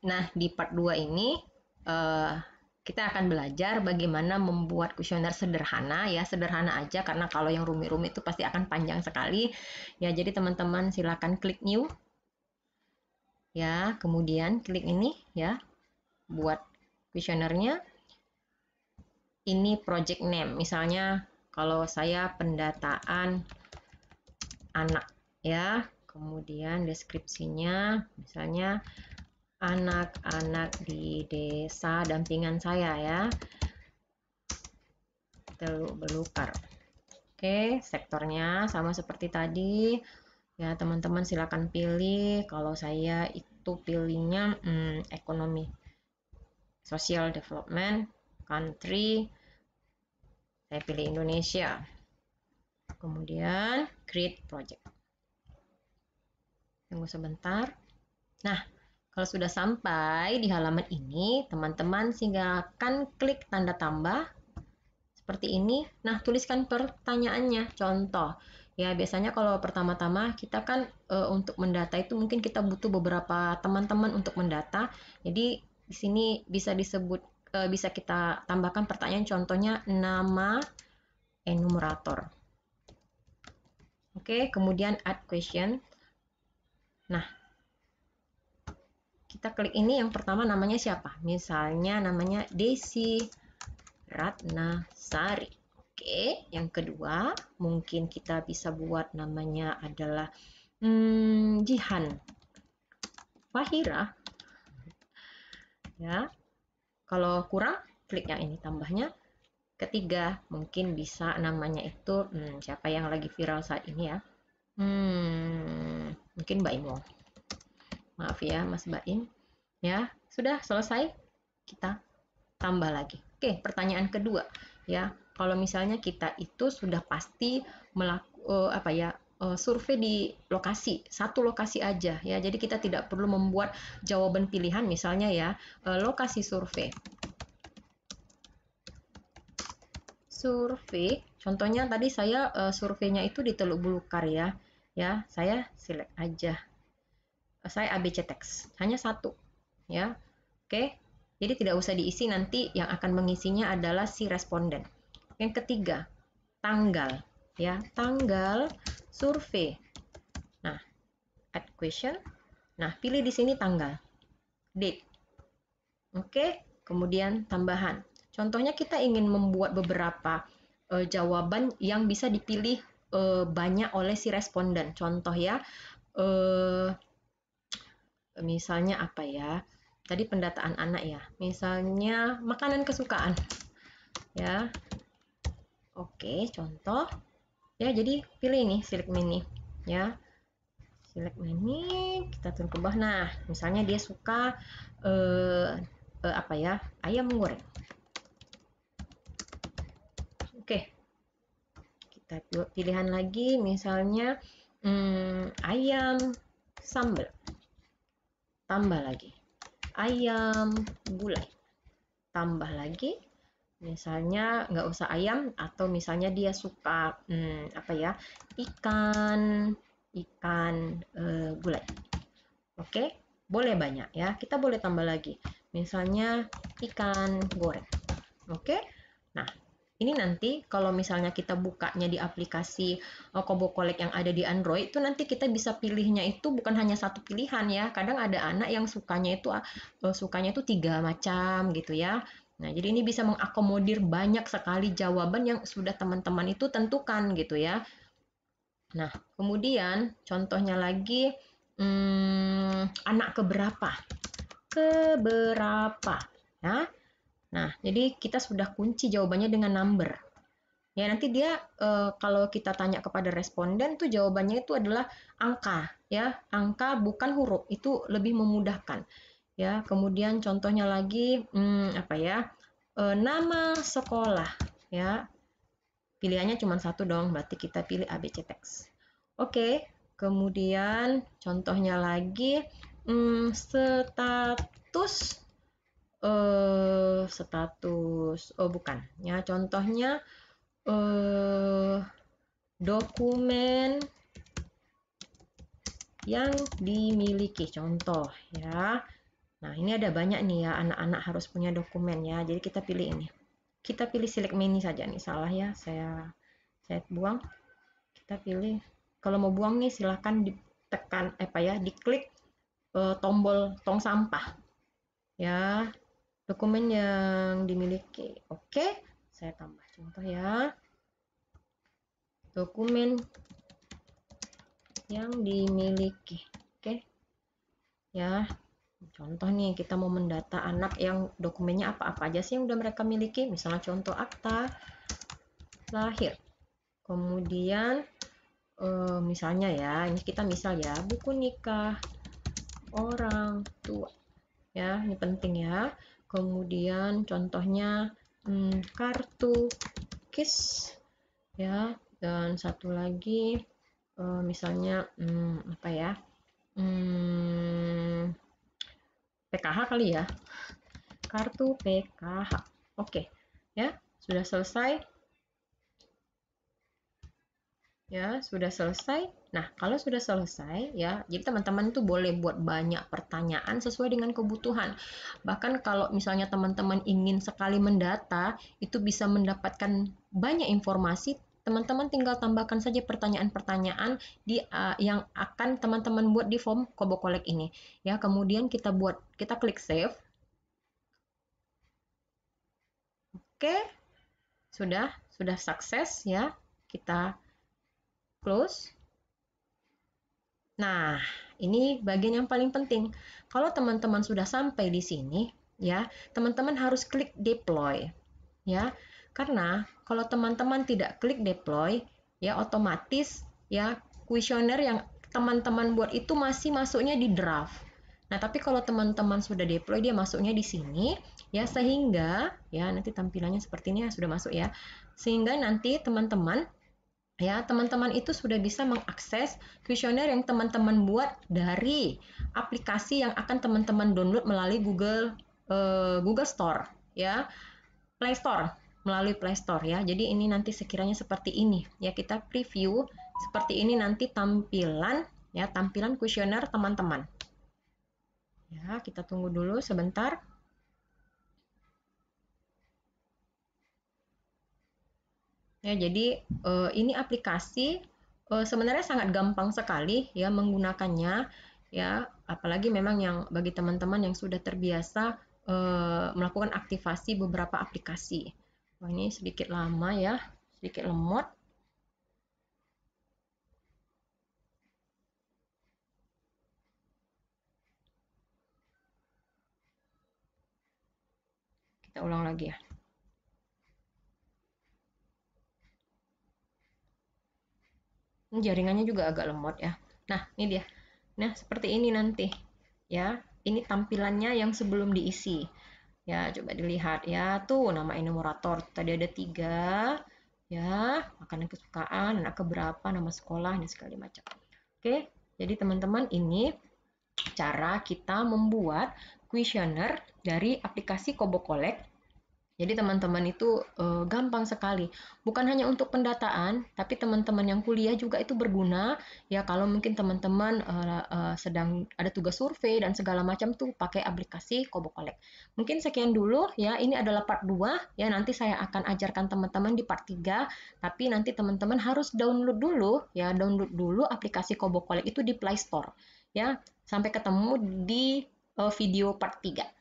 Nah, di part 2 ini eh, kita akan belajar bagaimana membuat kuesioner sederhana ya, sederhana aja karena kalau yang rumit-rumit itu pasti akan panjang sekali. Ya, jadi teman-teman silakan klik new ya, kemudian klik ini ya buat kuesionernya. Ini project name. Misalnya kalau saya pendataan anak ya. Kemudian deskripsinya misalnya anak-anak di desa dampingan saya ya. Teluk Belukar. Oke, sektornya sama seperti tadi. Ya, teman-teman silakan pilih. Kalau saya itu pilihnya ekonomi, social development, country. Saya pilih Indonesia. Kemudian create project. Tunggu sebentar. Nah, kalau sudah sampai di halaman ini, teman-teman silakan klik tanda tambah seperti ini. Nah, tuliskan pertanyaannya. Contoh, ya biasanya kalau pertama-tama kita kan untuk mendata itu mungkin kita butuh beberapa teman-teman untuk mendata. Jadi di sini bisa disebut bisa kita tambahkan pertanyaan contohnya nama enumerator. Oke, kemudian add question. Nah, kita klik ini yang pertama namanya siapa? Misalnya namanya Desi Ratnasari. Oke, yang kedua mungkin kita bisa buat namanya adalah Jihan Fahira. Ya, kalau kurang klik yang ini tambahnya. Ketiga mungkin bisa namanya itu siapa yang lagi viral saat ini ya? Mungkin Mbak Imo. Maaf ya Mas Baim. Ya, sudah selesai. Kita tambah lagi. Oke, pertanyaan kedua ya. Kalau misalnya kita itu sudah pasti survei di lokasi, satu lokasi aja ya. Jadi kita tidak perlu membuat jawaban pilihan misalnya ya, lokasi survei. Survei, contohnya tadi saya surveinya itu di Teluk Belukar ya. Ya, saya select aja. Saya ABC text, hanya satu ya. Oke, jadi tidak usah diisi, nanti yang akan mengisinya adalah si responden. Yang ketiga, tanggal ya, tanggal survei. Nah, add question. Nah, pilih di sini tanggal, date. Oke, kemudian tambahan. Contohnya kita ingin membuat beberapa jawaban yang bisa dipilih banyak oleh si responden. Contoh ya, misalnya apa ya? Tadi pendataan anak ya. Misalnya makanan kesukaan. Ya. Oke, contoh. Ya, jadi pilih ini select menu ya. Select menu, kita turun ke bawah. Nah, misalnya dia suka apa ya? Ayam goreng. Oke. Kita pilihan lagi misalnya ayam sambal. Tambah lagi. Ayam gulai. Tambah lagi, misalnya nggak usah ayam atau misalnya dia suka apa ya, ikan gulai. Oke, boleh banyak ya, kita boleh tambah lagi misalnya ikan goreng. Oke, nah ini nanti kalau misalnya kita bukanya di aplikasi Kobo Collect yang ada di Android, itu nanti kita bisa pilihnya itu bukan hanya satu pilihan ya. Kadang ada anak yang sukanya itu 3 macam gitu ya. Nah, jadi ini bisa mengakomodir banyak sekali jawaban yang sudah teman-teman itu tentukan gitu ya. Nah, kemudian contohnya lagi anak keberapa? Keberapa? Ya. Nah, jadi kita sudah kunci jawabannya dengan number. Ya, nanti dia kalau kita tanya kepada responden tuh jawabannya itu adalah angka, ya. Angka bukan huruf. Itu lebih memudahkan. Ya, kemudian contohnya lagi apa ya? Nama sekolah, ya. Pilihannya cuma satu dong, berarti kita pilih ABC text. Oke, kemudian contohnya lagi status oh bukan ya, contohnya dokumen yang dimiliki, contoh ya, Nah, ini ada banyak nih ya, anak-anak harus punya dokumen ya. Jadi kita pilih ini. Kita pilih select many saja nih, salah ya. Saya buang. Kita pilih. Kalau mau buang nih silahkan ditekan diklik tombol tong sampah. Ya, dokumen yang dimiliki. Oke, saya tambah contoh ya. Dokumen yang dimiliki. Oke. Ya, contoh nih, kita mau mendata anak yang dokumennya apa-apa aja sih yang udah mereka miliki. Misalnya contoh akta lahir. Kemudian misalnya ya, ini kita misal ya, buku nikah orang tua. Ya, ini penting ya. Kemudian contohnya kartu KIS ya, dan satu lagi misalnya apa ya? PKH kali ya. Kartu PKH. Oke. Ya, sudah selesai. Ya, sudah selesai. Nah, kalau sudah selesai ya, jadi teman-teman tuh boleh buat banyak pertanyaan sesuai dengan kebutuhan. Bahkan kalau misalnya teman-teman ingin sekali mendata, itu bisa mendapatkan banyak informasi, teman-teman tinggal tambahkan saja pertanyaan-pertanyaan yang akan teman-teman buat di form Kobo Collect ini. Ya, kemudian kita klik save. Oke, sudah sukses ya. Kita close. Nah, ini bagian yang paling penting. Kalau teman-teman sudah sampai di sini, ya, teman-teman harus klik deploy, ya. Karena kalau teman-teman tidak klik deploy, ya otomatis ya kuesioner yang teman-teman buat itu masih masuknya di draft. Nah, tapi kalau teman-teman sudah deploy, dia masuknya di sini, ya, sehingga ya nanti tampilannya seperti ini ya, sudah masuk ya. Sehingga nanti teman-teman itu sudah bisa mengakses kuesioner yang teman-teman buat dari aplikasi yang akan teman-teman download melalui Google Store ya, Play Store, melalui Play Store ya. Jadi ini nanti sekiranya seperti ini ya, kita preview seperti ini nanti tampilan kuesioner teman-teman. Ya, kita tunggu dulu sebentar. Ya, jadi ini aplikasi sebenarnya sangat gampang sekali ya menggunakannya ya, apalagi memang yang bagi teman-teman yang sudah terbiasa melakukan aktivasi beberapa aplikasi. Wah, ini sedikit lama ya, sedikit lemot. Kita ulang lagi ya. Ini jaringannya juga agak lemot ya. Nah, ini dia. Nah, seperti ini nanti. Ya, ini tampilannya yang sebelum diisi. Ya, coba dilihat ya. Tuh, nama enumerator. Tadi ada 3. Ya, makanan kesukaan, anak keberapa, nama sekolah, dan segala macam. Oke, jadi teman-teman ini cara kita membuat kuesioner dari aplikasi Kobo Collect. Jadi teman-teman itu gampang sekali. Bukan hanya untuk pendataan, tapi teman-teman yang kuliah juga itu berguna. Ya, kalau mungkin teman-teman sedang ada tugas survei dan segala macam tuh pakai aplikasi Kobo Collect. Mungkin sekian dulu ya. Ini adalah part 2 ya. Nanti saya akan ajarkan teman-teman di part 3. Tapi nanti teman-teman harus download dulu ya. Download dulu aplikasi Kobo Collect itu di Play Store. Ya, sampai ketemu di video part 3.